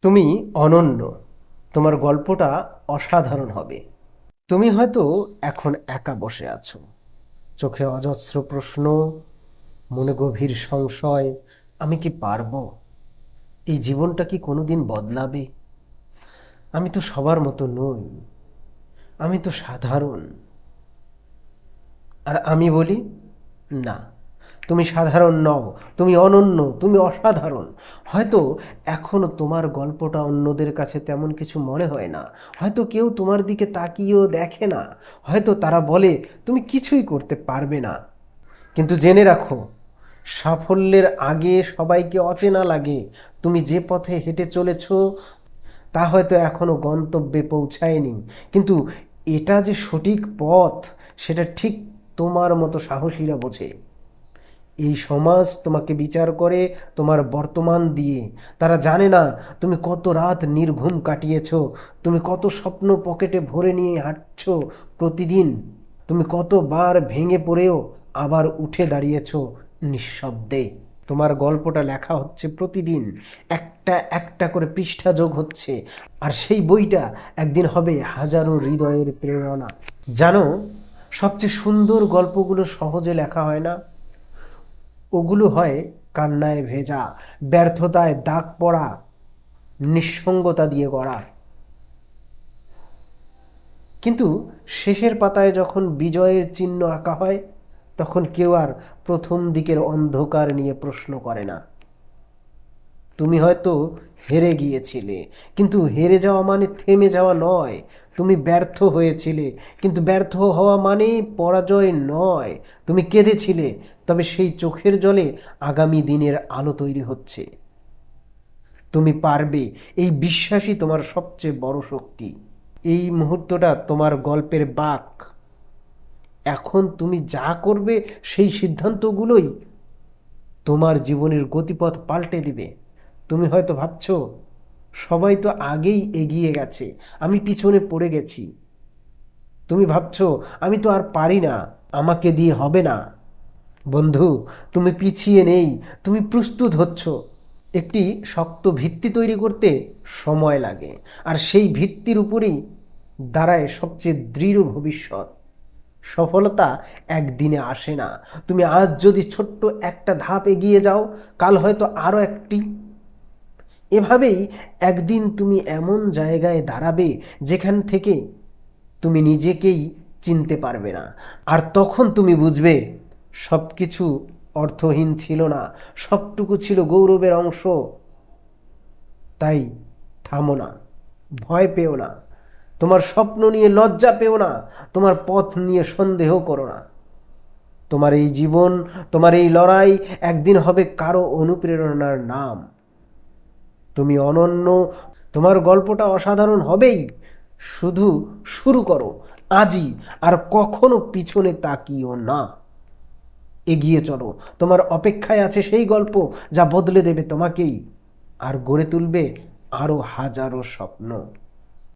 তুমি অনন্য। তোমার গল্পটা অসাধারণ হবে। তুমি হয়তো এখন একা বসে আছো, চোখে অজস্র প্রশ্ন, মনে গভীর সংশয়। আমি কি পারবো? এই জীবনটা কি কোনোদিন বদলাবে? আমি তো সবার মতো নই, আমি তো সাধারণ। আর আমি বলি, না, তুমি সাধারণ নও, তুমি অনন্য, তুমি অসাধারণ। হয়তো এখনো তোমার গল্পটা অন্যদের কাছে তেমন কিছু মনে হয় না, হয়তো কেউ তোমার দিকে তাকিয়েও দেখে না, হয়তো তারা বলে তুমি কিছুই করতে পারবে না। কিন্তু জেনে রাখো, সাফল্যের আগে সবাইকে অচেনা লাগে। তুমি যে পথে হেঁটে চলেছ তা হয়তো এখনো গন্তব্যে পৌঁছায়নি, কিন্তু এটা যে সঠিক পথ সেটা ঠিক তোমার মতো সাহসীরা বোঝে। এই সমাজ তোমাকে বিচার করে তোমার বর্তমান দিয়ে। তারা জানে না তুমি কত রাত নির্ঘুম কাটিয়েছো, তুমি কত স্বপ্ন পকেটে ভরে নিয়ে হাঁটছো প্রতিদিন, তুমি কতবার ভেঙে পড়েও আবার উঠে দাঁড়িয়েছো নিঃশব্দে। তোমার গল্পটা লেখা হচ্ছে প্রতিদিন, একটা একটা করে পৃষ্ঠা যোগ হচ্ছে, আর সেই বইটা একদিন হবে হাজারো হৃদয়ের প্রেরণা। জানো, সবচেয়ে সুন্দর গল্পগুলো সহজে লেখা হয় না, ওগুলো হয় কান্নায় ভেজা, ব্যর্থতায় দাগ পড়া, নিঃসঙ্গতা দিয়ে গড়া। কিন্তু শেষের পাতায় যখন বিজয়ের চিহ্ন আঁকা হয়, তখন কেউ আর প্রথম দিকের অন্ধকার নিয়ে প্রশ্ন করে না। তুমি হয়তো হেরে গিয়েছিলে, কিন্তু হেরে যাওয়া মানে থেমে যাওয়া নয়। তুমি ব্যর্থ হয়েছিলে, কিন্তু ব্যর্থ হওয়া মানে পরাজয় নয়। তুমি কেঁদেছিলে, তবে সেই চোখের জলে আগামী দিনের আলো তৈরি হচ্ছে। তুমি পারবে, এই বিশ্বাসই তোমার সবচেয়ে বড় শক্তি। এই মুহূর্তটা তোমার গল্পের বাঁক। এখন তুমি যা করবে সেই সিদ্ধান্তগুলোই তোমার জীবনের গতিপথ পাল্টে দিবে। তুমি হয়তো ভাবছো, সবাই তো আগেই এগিয়ে গেছে, আমি পিছনে পড়ে গেছি। তুমি ভাবছো, আমি তো আর পারি না, আমাকে দিয়ে হবে না। বন্ধু, তুমি পিছিয়ে নেই, তুমি প্রস্তুত হচ্ছ। একটি শক্ত ভিত্তি তৈরি করতে সময় লাগে, আর সেই ভিত্তির উপরেই দাঁড়ায় সবচেয়ে দৃঢ় ভবিষ্যৎ। সফলতা একদিনে আসে না। তুমি আজ যদি ছোট্ট একটা ধাপ এগিয়ে যাও, কাল হয়তো আরও একটি। এভাবেই একদিন তুমি এমন জায়গায় দাঁড়াবে যেখান থেকে তুমি নিজেকেই চিনতে পারবে না। আর তখন তুমি বুঝবে সব কিছু অর্থহীন ছিল না, সবটুকু ছিল গৌরবের অংশ। তাই থামো না, ভয় পেও না, তোমার স্বপ্ন নিয়ে লজ্জা পেও না, তোমার পথ নিয়ে সন্দেহ করো না। তোমার এই জীবন, তোমার এই লড়াই একদিন হবে কারো অনুপ্রেরণার নাম। তুমি অনন্য, তোমার গল্পটা অসাধারণ হবেই। শুধু শুরু করো আজই, আর কখনো পিছনে তাকিও না। এগিয়ে চলো, তোমার অপেক্ষায় আছে সেই গল্প যা বদলে দেবে তোমাকেই, আর গড়ে তুলবে আরো হাজারো স্বপ্ন।